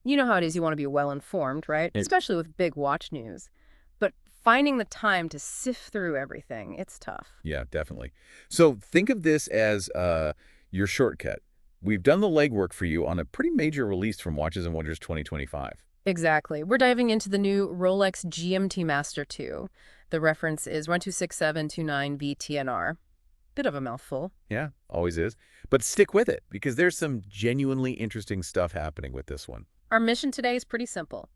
You know how it is, you want to be well-informed, right? Especially with big watch news. But finding the time to sift through everything, it's tough. Yeah, definitely. So think of this as your shortcut. We've done the legwork for you on a pretty major release from Watches and Wonders 2025. Exactly. We're diving into the new Rolex GMT-Master II. The reference is 126729VTNR. Bit of a mouthful. Yeah, always is. But stick with it, because there's some genuinely interesting stuff happening with this one. Our mission today is pretty simple.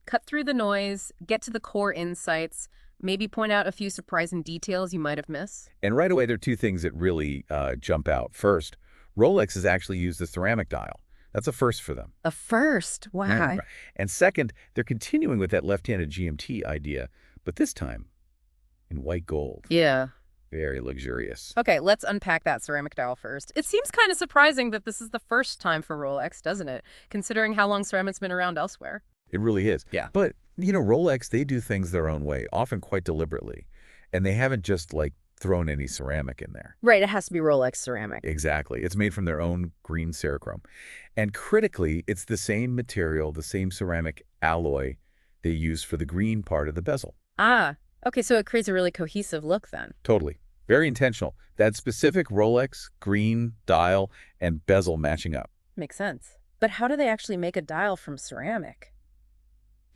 Cut through the noise, get to the core insights, maybe point out a few surprising details you might have missed. And right away, there are two things that really jump out. First, Rolex has actually used the ceramic dial. That's a first for them. A first? Wow. Right. And second, they're continuing with that left-handed GMT idea, but this time in white gold. Yeah. Very luxurious. Okay, let's unpack that ceramic dial first. It seems kind of surprising that this is the first time for Rolex, doesn't it? Considering how long ceramic's been around elsewhere. It really is. Yeah. But, Rolex, they do things their own way, often quite deliberately. And they haven't just, thrown any ceramic in there. Right, it has to be Rolex ceramic. Exactly. It's made from their own green Cerachrom. And critically, it's the same material, the same ceramic alloy they use for the green part of the bezel. Ah, okay, so it creates a really cohesive look then. Totally. Very intentional. That specific Rolex, green, dial, and bezel matching up. Makes sense. But how do they actually make a dial from ceramic?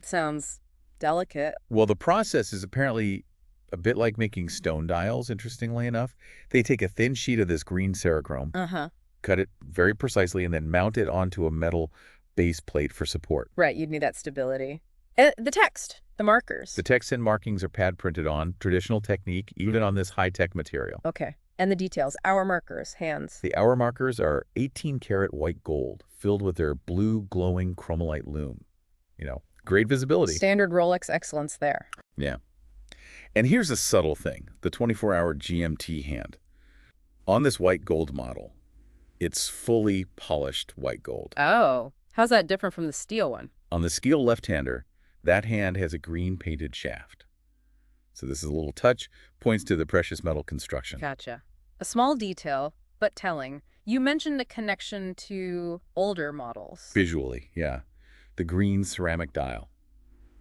Sounds delicate. Well, the process is apparently a bit like making stone dials, interestingly enough. They take a thin sheet of this green Cerachrom, cut it very precisely, and then mount it onto a metal base plate for support. Right, you'd need that stability. The text, the markers. The text and markings are pad printed on, traditional technique, even on this high-tech material. Okay, and the details, hour markers, hands. The hour markers are 18-karat white gold, filled with their blue glowing chromolite lume. Great visibility. Standard Rolex excellence there. Yeah. And here's a subtle thing, the 24-hour GMT hand. On this white gold model, it's fully polished white gold. Oh, how's that different from the steel one? On the steel left-hander, that hand has a green painted shaft. So this is a little touch, points to the precious metal construction. Gotcha. A small detail, but telling. You mentioned a connection to older models. Visually, yeah. The green ceramic dial.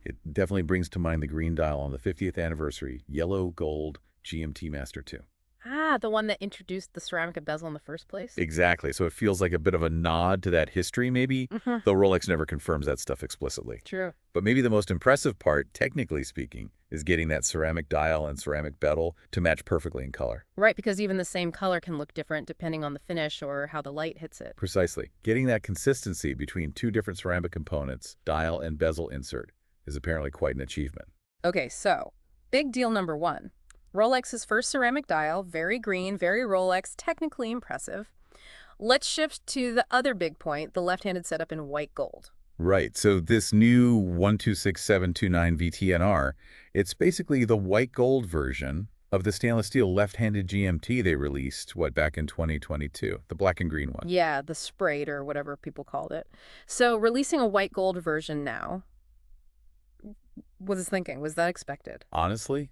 It definitely brings to mind the green dial on the 50th anniversary yellow gold GMT-Master II. Ah, the one that introduced the ceramic bezel in the first place? Exactly. So it feels like a bit of a nod to that history, maybe, though Rolex never confirms that stuff explicitly. True. But maybe the most impressive part, technically speaking, is getting that ceramic dial and ceramic bezel to match perfectly in color. Right, because even the same color can look different depending on the finish or how the light hits it. Precisely. Getting that consistency between two different ceramic components, dial and bezel insert, is apparently quite an achievement. Okay, so, big deal number one. Rolex's first ceramic dial, very green, very Rolex, technically impressive. Let's shift to the other big point, the left-handed setup in white gold. Right. So this new 126729 VTNR, it's basically the white gold version of the stainless steel left-handed GMT they released, back in 2022, the black and green one. Yeah, the Sprite or whatever people called it. So releasing a white gold version now, was thinking, was that expected? Honestly,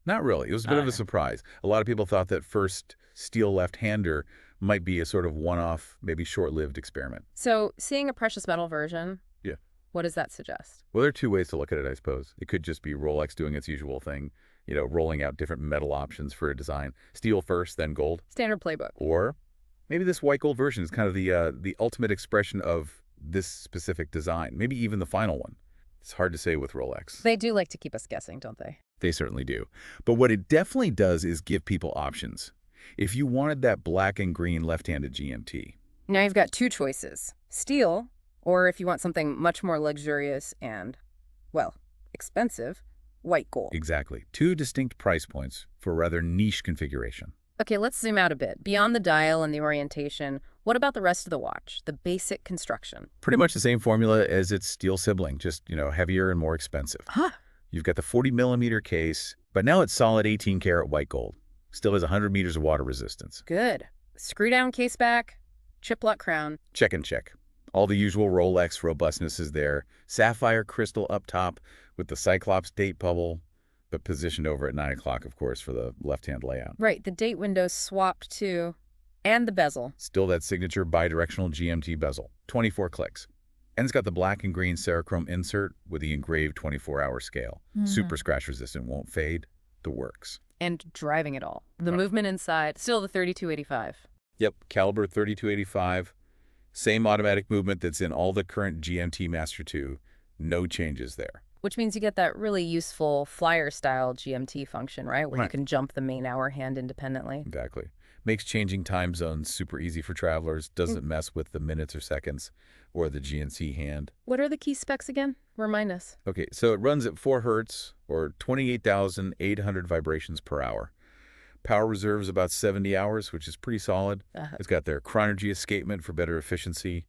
not really. It was a bit of a surprise. A lot of people thought that first steel left-hander might be a sort of one-off, maybe short-lived experiment. So seeing a precious metal version, yeah, what does that suggest? Well, there are two ways to look at it, I suppose. It could just be Rolex doing its usual thing, rolling out different metal options for a design. Steel first, then gold. Standard playbook. Or maybe this white gold version is kind of the ultimate expression of this specific design, maybe even the final one. It's hard to say with Rolex. They do like to keep us guessing, don't they? They certainly do. But what it definitely does is give people options. If you wanted that black and green left-handed GMT. Now you've got two choices. Steel, or if you want something much more luxurious and, well, expensive, white gold. Exactly. Two distinct price points for a rather niche configuration. Okay, let's zoom out a bit. Beyond the dial and the orientation, what about the rest of the watch, the basic construction? Pretty much the same formula as its steel sibling, just, heavier and more expensive. Huh. You've got the 40-millimeter case, but now it's solid 18-karat white gold. Still has 100 meters of water resistance. Good. Screw-down case back, chip-lock crown. Check and check. All the usual Rolex robustness is there. Sapphire crystal up top with the Cyclops date bubble, but positioned over at 9 o'clock, of course, for the left-hand layout. Right, the date window swapped too. And the bezel. Still that signature bidirectional GMT bezel. 24 clicks. And it's got the black and green Cerachrom insert with the engraved 24-hour scale. Super scratch resistant, won't fade. The works. And driving it all. The movement inside, still the 3285. Yep, caliber 3285. Same automatic movement that's in all the current GMT-Master II. No changes there. Which means you get that really useful flyer-style GMT function, right? Where you can jump the main hour hand independently. Exactly. Makes changing time zones super easy for travelers. Doesn't mess with the minutes or seconds or the GNC hand. What are the key specs again? Remind us. Okay, so it runs at 4 hertz or 28,800 vibrations per hour. Power reserve is about 70 hours, which is pretty solid. It's got their chronergy escapement for better efficiency,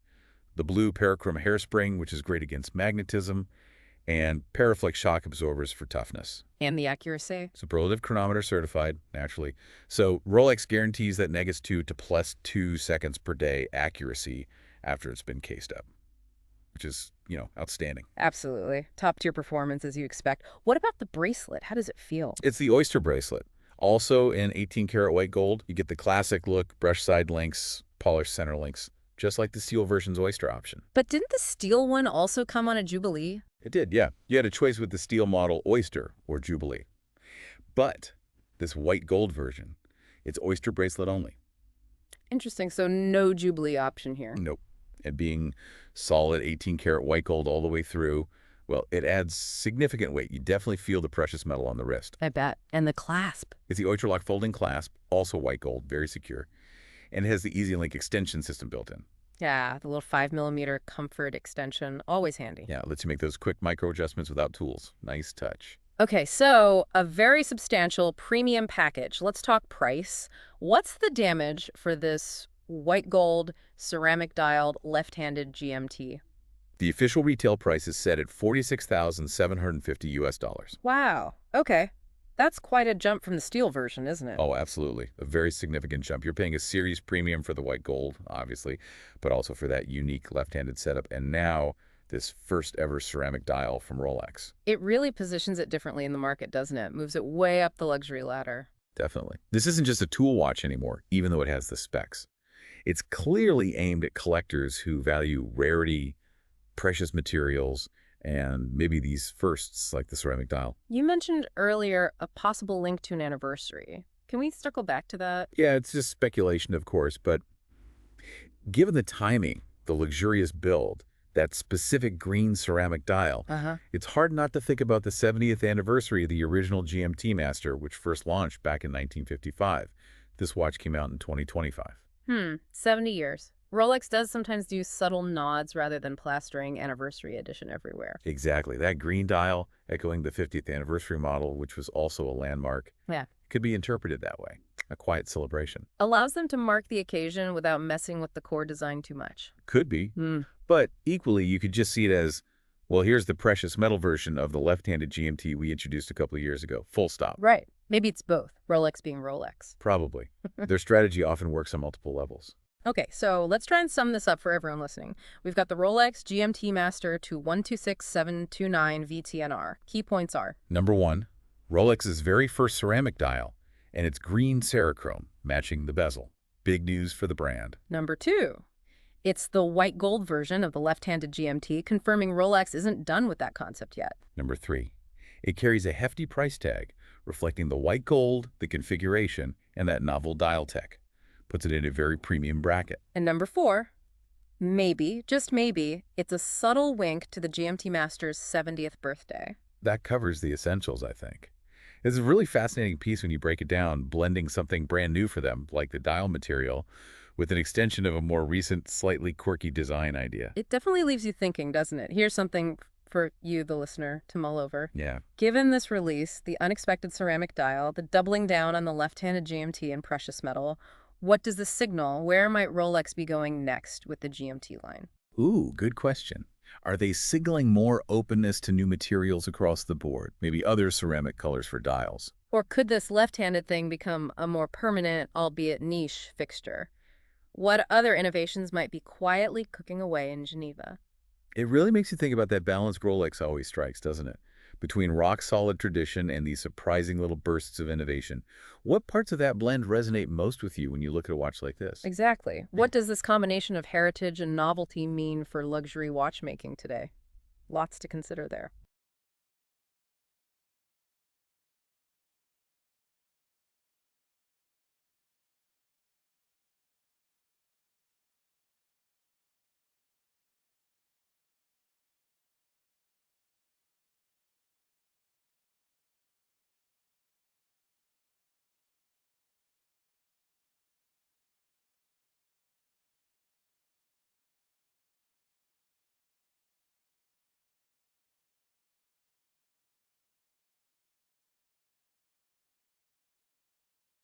the blue Cerachrom hairspring, which is great against magnetism, and Paraflex shock absorbers for toughness. And the accuracy? Superlative chronometer certified, naturally. So Rolex guarantees that Negus 2 to +2 seconds per day accuracy after it's been cased up, which is, outstanding. Absolutely. Top-tier performance as you expect. What about the bracelet? How does it feel? It's the Oyster bracelet. Also in 18-karat white gold, you get the classic look, brush side links, polished center links, just like the steel version's Oyster option. But didn't the steel one also come on a Jubilee? It did, yeah. You had a choice with the steel model Oyster or Jubilee. But this white gold version, it's Oyster bracelet only. Interesting. So no Jubilee option here. Nope. And being solid 18-karat white gold all the way through, well, it adds significant weight. You definitely feel the precious metal on the wrist. I bet. And the clasp. It's the Oyster Lock folding clasp, also white gold, very secure. And it has the Easy Link extension system built in. Yeah, the little 5mm comfort extension, always handy. Yeah, it lets you make those quick micro adjustments without tools. Nice touch. Okay, so a very substantial premium package. Let's talk price. What's the damage for this white gold, ceramic dialed, left-handed GMT? The official retail price is set at $46,750 US. Wow. Okay. That's quite a jump from the steel version, isn't it? Oh, absolutely. A very significant jump. You're paying a series premium for the white gold, obviously, but also for that unique left-handed setup. And now this first ever ceramic dial from Rolex. It really positions it differently in the market, doesn't it? Moves it way up the luxury ladder. Definitely. This isn't just a tool watch anymore, even though it has the specs. It's clearly aimed at collectors who value rarity, precious materials, and maybe these firsts like the ceramic dial. You mentioned earlier a possible link to an anniversary. Can we circle back to that? Yeah, it's just speculation, of course, but given the timing, the luxurious build, that specific green ceramic dial, it's hard not to think about the 70th anniversary of the original GMT Master, which first launched back in 1955. This watch came out in 2025. 70 years. Rolex does sometimes do subtle nods rather than plastering anniversary edition everywhere. Exactly. That green dial, echoing the 50th anniversary model, which was also a landmark, could be interpreted that way. A quiet celebration. Allows them to mark the occasion without messing with the core design too much. Could be. But equally, you could just see it as, well, here's the precious metal version of the left-handed GMT we introduced a couple of years ago. Full stop. Right. Maybe it's both. Rolex being Rolex. Probably. Their strategy often works on multiple levels. Okay, so let's try and sum this up for everyone listening. We've got the Rolex GMT-Master II 126729 VTNR. Key points are: Number 1, Rolex's very first ceramic dial, and its green Cerachrom, matching the bezel. Big news for the brand. Number 2, it's the white gold version of the left-handed GMT, confirming Rolex isn't done with that concept yet. Number 3, it carries a hefty price tag, reflecting the white gold, the configuration, and that novel dial tech. Puts it in a very premium bracket. And number 4, maybe, just maybe, it's a subtle wink to the GMT Master's 70th birthday. That covers the essentials, I think. It's a really fascinating piece when you break it down, blending something brand new for them, like the dial material, with an extension of a more recent, slightly quirky design idea. It definitely leaves you thinking, doesn't it? Here's something for you, the listener, to mull over. Yeah. Given this release, the unexpected ceramic dial, the doubling down on the left-handed GMT and precious metal, what does this signal? Where might Rolex be going next with the GMT line? Ooh, good question. Are they signaling more openness to new materials across the board? Maybe other ceramic colors for dials? Or could this left-handed thing become a more permanent, albeit niche, fixture? What other innovations might be quietly cooking away in Geneva? It really makes you think about that balance Rolex always strikes, doesn't it? between rock-solid tradition and these surprising little bursts of innovation. What parts of that blend resonate most with you when you look at a watch like this? Exactly. What does this combination of heritage and novelty mean for luxury watchmaking today? Lots to consider there.